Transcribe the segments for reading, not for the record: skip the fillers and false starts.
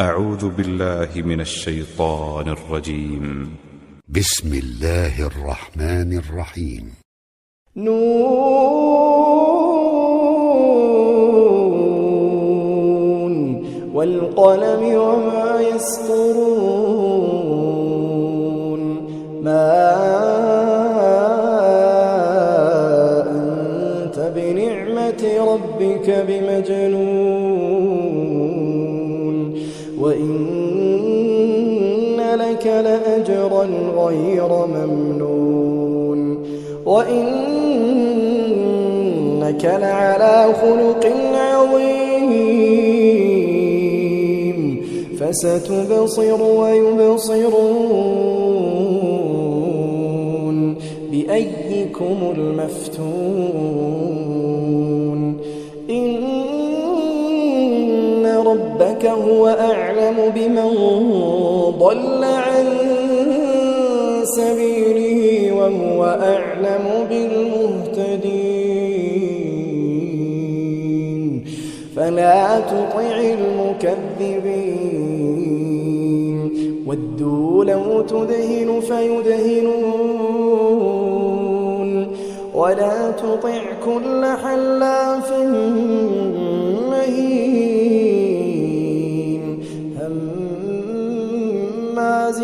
أعوذ بالله من الشيطان الرجيم. بسم الله الرحمن الرحيم. نون والقلم وما يسطرون ما أنت بنعمة ربك بمجنون وإن لك لأجرا غير ممنون وإنك لعلى خلق عظيم فستبصر ويبصرون بأيكم المفتون إن ربك هو أعلم بمن ضل عن سبيله وهو أعلم بالمهتدين فلا تطع المكذبين ودوا لو تدهن فيدهنون ولا تطع كل حلاف مهين هماز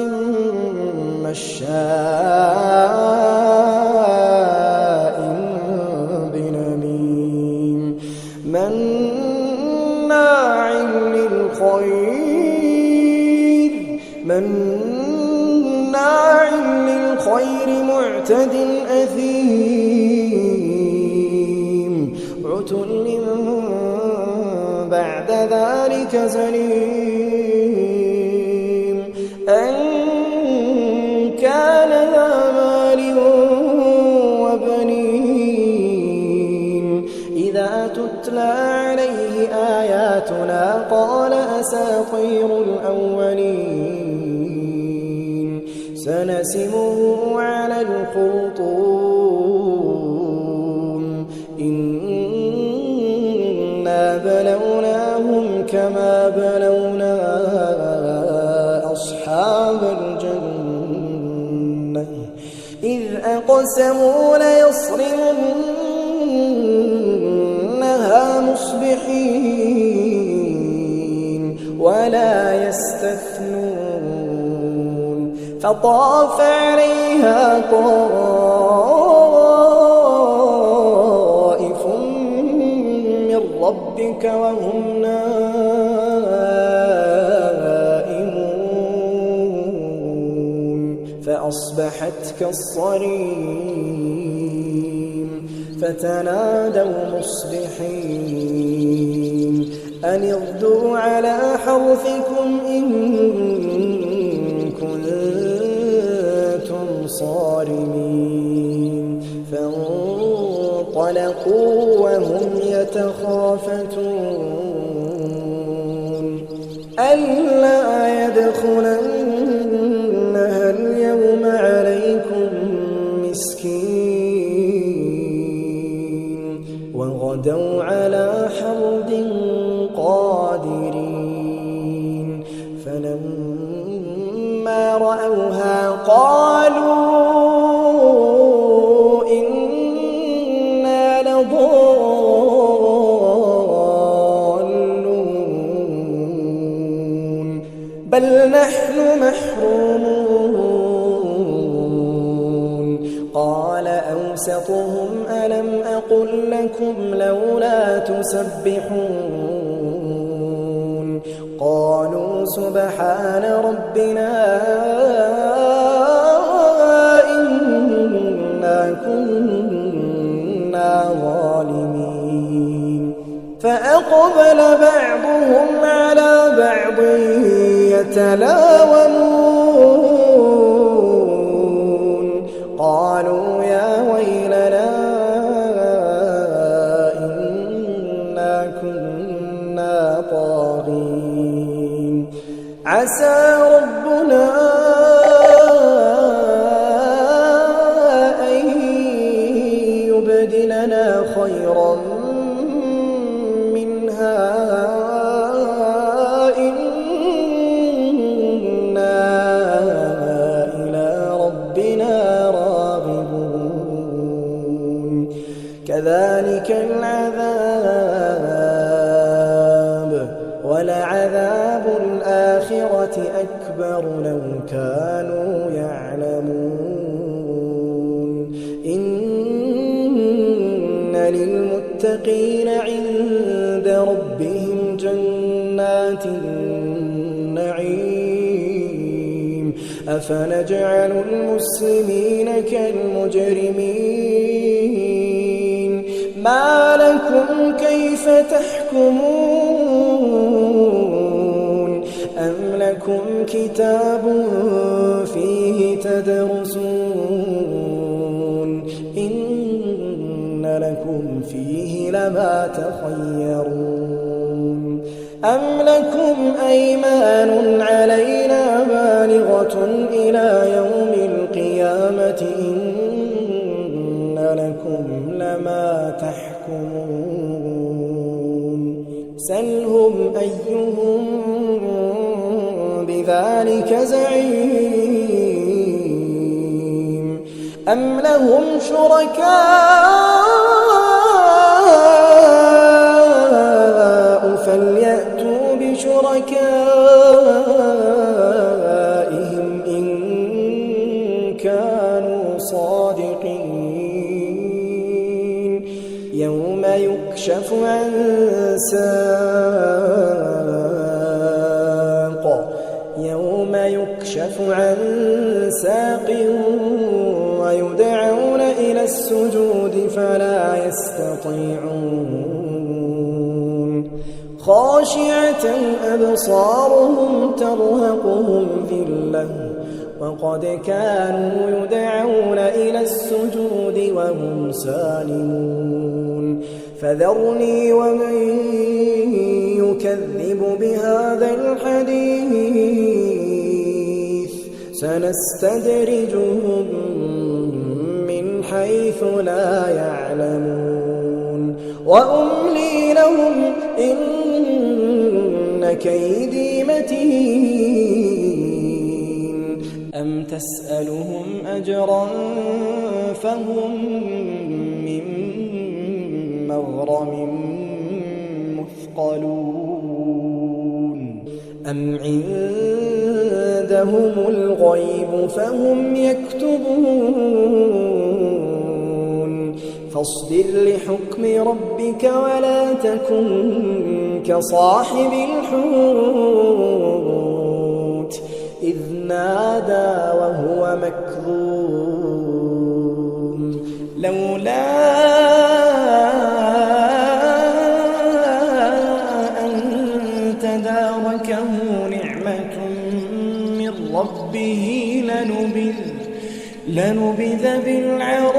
مشاء بنميم مناع للخير معتد أثيم عتل بعد ذلك زنيم أن كان ذا مال وبنين إذا تتلى عليه آياتنا قال أساطير الأولين سنسمه على الخرطوم إنا بلوناهم كما بلونا أصحاب الجنة إذ أقسموا ليصرمنها مصبحين ولا يستثنون فطاف عليها طائف من ربك وهم نائمون فأصبحت كالصريم فتنادوا مصبحين أن اغدوا على حرثكم إن كنتم صارمين فانطلقوا وهم يتخافتون ألا يدخلنها اليوم عليكم مسكين وغدوا على حرد قادرين فلما رأوها قالوا إنا لضالون بل نحن محرومون قال أوسطهم ألم أقل لكم لولا تسبحون قالوا سبحان ربنا إنا كنا ظالمين فأقبل بعضهم على بعض يتلاومون قالوا يا ويلنا إنا كنا طاغين عسى ربنا أن يبدلنا خيرا منها كذلك العذاب ولعذاب الآخرة أكبر لو كانوا يعلمون إن للمتقين عند ربهم جنات النعيم أفنجعل المسلمين كالمجرمين ما لكم كيف تحكمون أم لكم كتاب فيه تدرسون إن لكم فيه لما تخيرون أم لكم أيمان علينا بالغة إلى يوم القيامة إن لكم لما تحكمون سلهم أيهم بذلك زعيم أم لهم شركاء فليأتوا بشركائهم إن كانوا صادقين يوم يكشف عن ساق ويدعون إلى السجود فلا يستطيعون خاشعة أبصارهم ترهقهم ذلة وقد كانوا يدعون إلى السجود وهم سالمون فذرني ومن يكذب بهذا الحديث سنستدرجهم من حيث لا يعلمون وأملي لهم إن كيدي متين أم تسألهم أجرا فهم من مغرم مثقلون أم عندهم الغيب فهم يكتبون فاصبر لحكم ربك ولا تكن كصاحب الحوت إذ نادى وهو مكظوم لولا أن تداركه نعمة من ربه لنبذ بالعراء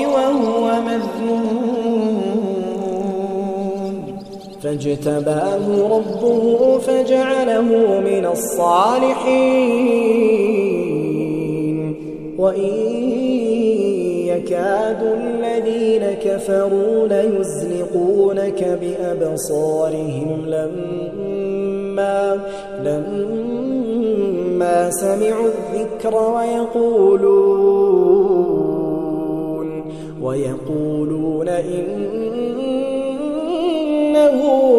وهو مذموم فاجتباه ربه فجعله من الصالحين وإن يكاد الذين كفروا ليزلقونك بأبصارهم لما سمعوا الذكر ويقولون إنه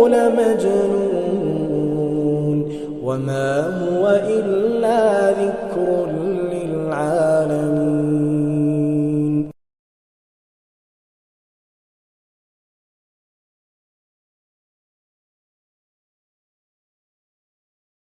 لمجنون وما هو إلا